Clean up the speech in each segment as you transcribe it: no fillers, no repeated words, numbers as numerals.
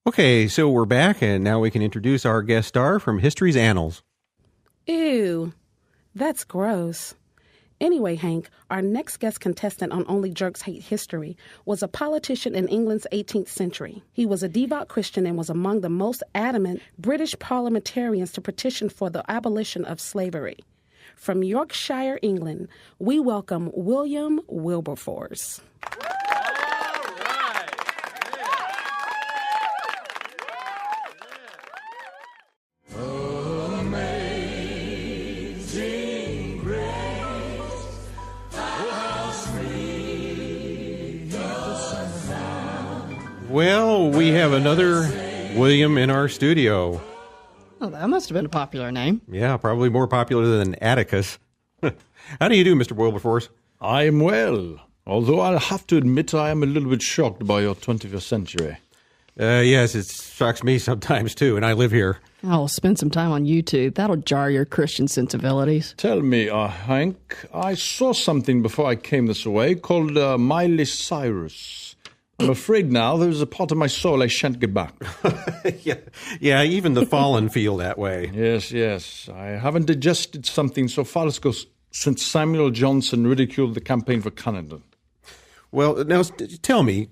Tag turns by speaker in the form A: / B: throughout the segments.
A: Okay, so we're back, and now we can introduce our guest star from History's Annals.
B: Ew, that's gross. Anyway, Hank, our next guest contestant on Only Jerks Hate History was a politician in England's 18th century. He was a devout Christian and was among the most adamant British parliamentarians to petition for the abolition of slavery. From Yorkshire, England, we welcome William Wilberforce.
A: Well, we have another William in our studio.
C: Oh, that must have been a popular name.
A: Yeah, probably more popular than Atticus. How do you do, Mr. Wilberforce?
D: I am well, although I'll have to admit I am a little bit shocked by your 21st century.
A: Yes, it shocks me sometimes, too, and I live here.
C: Oh, spend some time on YouTube. That'll jar your Christian sensibilities.
D: Tell me, Hank, I saw something before I came this way called Miley Cyrus. I'm afraid now there's a part of my soul I shan't get back.
A: Yeah, even the fallen feel that way.
D: Yes. I haven't digested something so farcical since Samuel Johnson ridiculed the campaign for Canada.
A: Well, now tell me,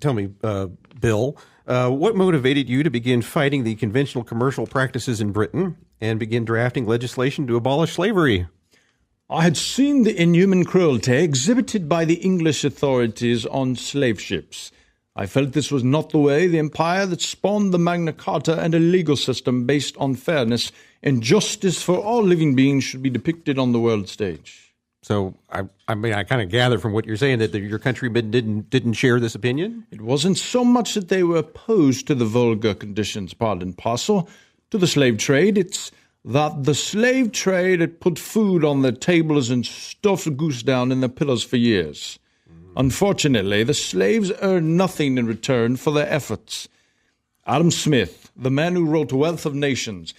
A: Bill, what motivated you to begin fighting the conventional commercial practices in Britain and begin drafting legislation to abolish slavery?
D: I had seen the inhuman cruelty exhibited by the English authorities on slave ships. I felt this was not the way the empire that spawned the Magna Carta and a legal system based on fairness and justice for all living beings should be depicted on the world stage.
A: So, I mean, I kind of gather from what you're saying that your countrymen didn't share this opinion?
D: It wasn't so much that they were opposed to the vulgar conditions, part and parcel, to the slave trade. It's that the slave trade had put food on their tables and stuffed goose down in their pillows for years. Unfortunately, the slaves earned nothing in return for their efforts. Adam Smith, the man who wrote Wealth of Nations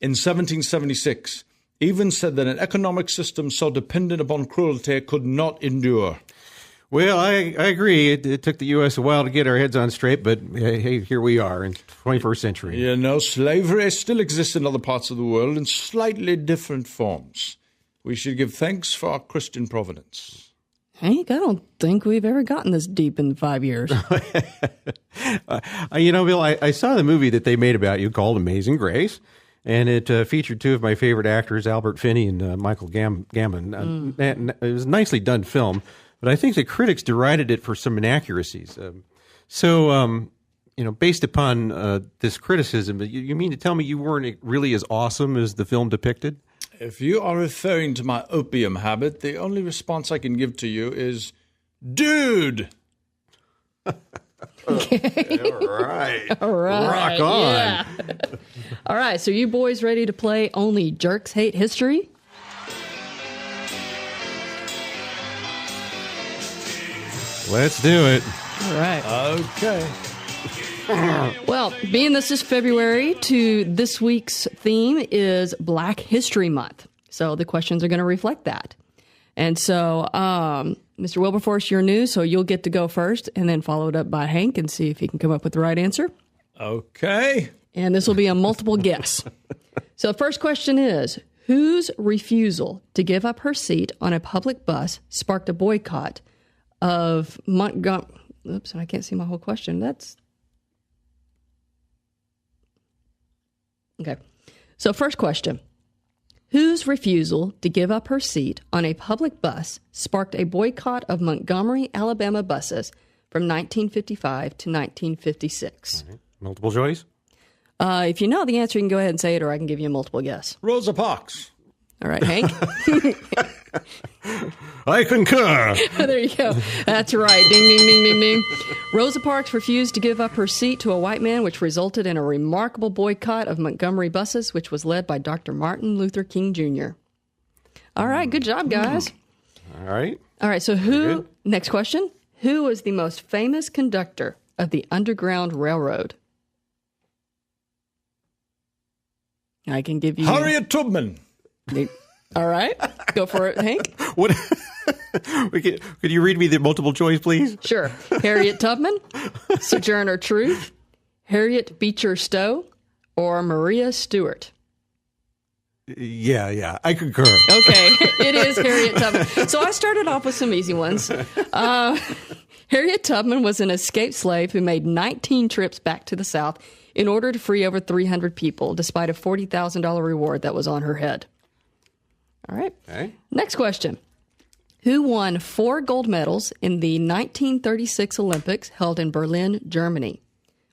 D: in 1776, even said that an economic system so dependent upon cruelty could not endure.
A: Well, I agree. It took the U.S. a while to get our heads on straight, but hey, here we are in the 21st century.
D: You know, slavery still exists in other parts of the world in slightly different forms. We should give thanks for our Christian providence.
C: Hank, I don't think we've ever gotten this deep in 5 years.
A: Bill, I saw the movie that they made about you called Amazing Grace, and it featured two of my favorite actors, Albert Finney and Michael Gambon. It was a nicely done film, but I think the critics derided it for some inaccuracies. Based upon this criticism, you mean to tell me you weren't really as awesome as the film depicted?
D: If you are referring to my opium habit, the only response I can give to you is, dude!
A: Okay. All right. Rock on.
C: Yeah. All right, so you boys ready to play Only Jerks Hate History?
A: Let's do it.
C: All right.
D: Okay.
C: Well, being this is February, this week's theme is Black History Month. So the questions are going to reflect that. And so, Mr. Wilberforce, you're new, so you'll get to go first and then followed up by Hank and see if he can come up with the right answer.
D: Okay.
C: And this will be a multiple guess. So the first question is, whose refusal to give up her seat on a public bus sparked a boycott of Montgomery? Oops, I can't see my whole question. Okay. So first question. Whose refusal to give up her seat on a public bus sparked a boycott of Montgomery, Alabama buses from 1955 to 1956?
A: Right. Multiple choice?
C: If you know the answer, you can go ahead and say it, or I can give you a multiple guess.
D: Rosa Parks.
C: All right, Hank?
A: I concur.
C: There you go. That's right. Ding, ding, ding, ding, ding. Rosa Parks refused to give up her seat to a white man, which resulted in a remarkable boycott of Montgomery buses, which was led by Dr. Martin Luther King Jr. All right. Good job, guys.
A: All right.
C: All right. So next question. Who was the most famous conductor of the Underground Railroad? I can give you...
D: Harriet Tubman.
C: All right. Go for it, Hank.
A: What? Could you read me the multiple choice, please?
C: Sure. Harriet Tubman, Sojourner Truth, Harriet Beecher Stowe or Maria Stewart?
A: Yeah, I concur.
C: Okay, it is Harriet Tubman. So I started off with some easy ones. Harriet Tubman was an escaped slave who made 19 trips back to the South in order to free over 300 people, despite a $40,000 reward that was on her head. All right.
A: Okay.
C: Next question. Who won 4 gold medals in the 1936 Olympics held in Berlin, Germany?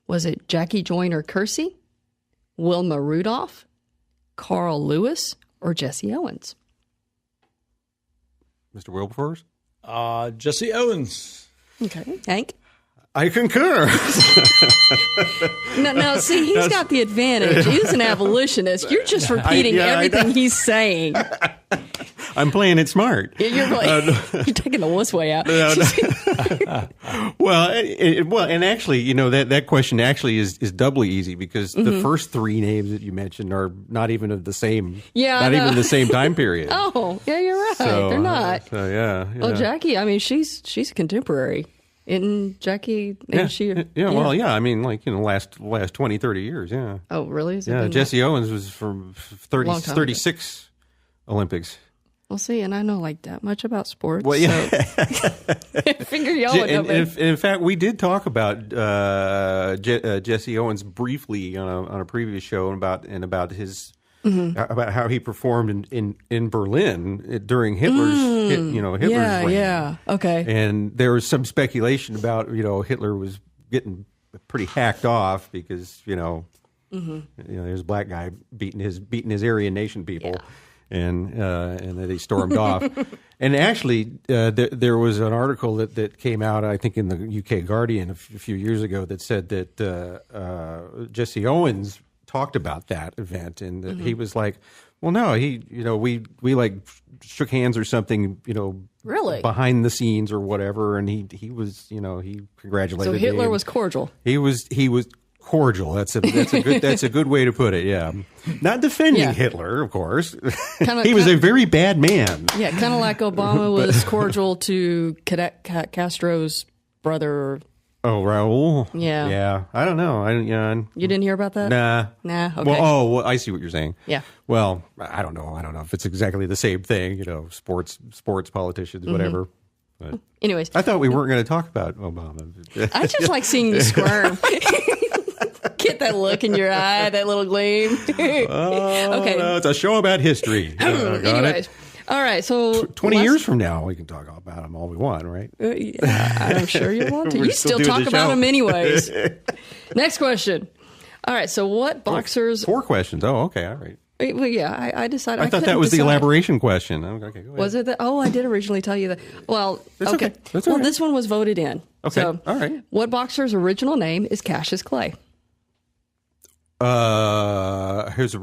C: Was it Jackie Joyner Kersee, Wilma Rudolph, Carl Lewis, or Jesse Owens?
A: Mr. Wilberforce?
D: Jesse Owens.
C: Okay. Hank?
A: I concur.
C: No, see, he's got the advantage. He's an abolitionist. You're just repeating everything he's saying.
A: I'm playing it smart.
C: You're taking the wuss way out.
A: Well, and actually, that question actually is doubly easy because the first 3 names that you mentioned are not even of the same, even the same time period.
C: Oh, yeah, you're right.
A: So,
C: they're not.
A: Yeah.
C: Well, Jackie, I mean, she's a contemporary. Isn't Jackie?
A: I mean, last 20, 30 years, yeah.
C: Oh, really?
A: Jesse Owens was from 36 Olympics.
C: Well, see, and I know that much about sports.
A: Well, yeah.
C: So figure y'all would know better.
A: In fact, we did talk about Jesse Owens briefly on a previous show about his about how he performed in Berlin during Hitler's Hitler's reign.
C: Yeah. Okay.
A: And there was some speculation about Hitler was getting pretty hacked off because there's a black guy beating his Aryan nation people.
C: Yeah.
A: And then they stormed off. And actually, there was an article that came out, I think, in the UK Guardian a few years ago that said that Jesse Owens talked about that event and that he was like, well, no, we shook hands or something,
C: really
A: behind the scenes or whatever, and he was, he congratulated.
C: So Hitler
A: me.
C: was cordial.
A: He was cordial. That's a good way to put it. Yeah, not defending Hitler, of course. He was a very bad man.
C: Yeah, kind of like Obama was cordial to Castro's brother.
A: Oh, Raul.
C: Yeah.
A: I don't know.
C: You didn't hear about that?
A: Nah.
C: Okay.
A: Well, I see what you're saying.
C: Yeah.
A: Well, I don't know. I don't know if it's exactly the same thing. Sports politicians, whatever. But
C: anyways,
A: I thought we weren't going to talk about Obama.
C: I just like seeing you squirm. Get that look in your eye, that little gleam. Okay.
A: No, it's a show about history.
C: Anyways. All right, so
A: 20 years from now, we can talk about them all we want, right?
C: I'm sure you want to. You still talk about them anyways. Next question. All right, so what boxers...
A: 4 questions. Oh, okay, all right.
C: Well, yeah, I decided...
A: I thought that was the elaboration question. Okay, go ahead.
C: Was it that? Oh, I did originally tell you that. Well,
A: That's okay. That's all right.
C: This one was voted in.
A: Okay,
C: so,
A: all right.
C: What boxer's original name is Cassius Clay?
A: His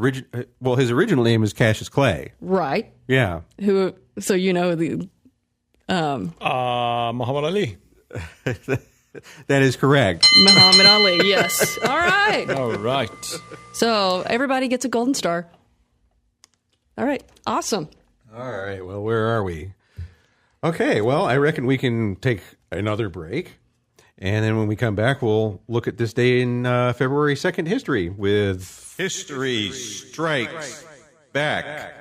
A: original name is Cassius Clay.
C: Right.
A: Yeah.
C: Who? So the
D: Muhammad Ali.
A: That is correct.
C: Muhammad Ali. Yes. All right.
D: All right.
C: So everybody gets a golden star. All right. Awesome.
A: All right. Well, where are we? Okay. Well, I reckon we can take another break. And then when we come back, we'll look at this day in February 2nd history with History Strikes Back.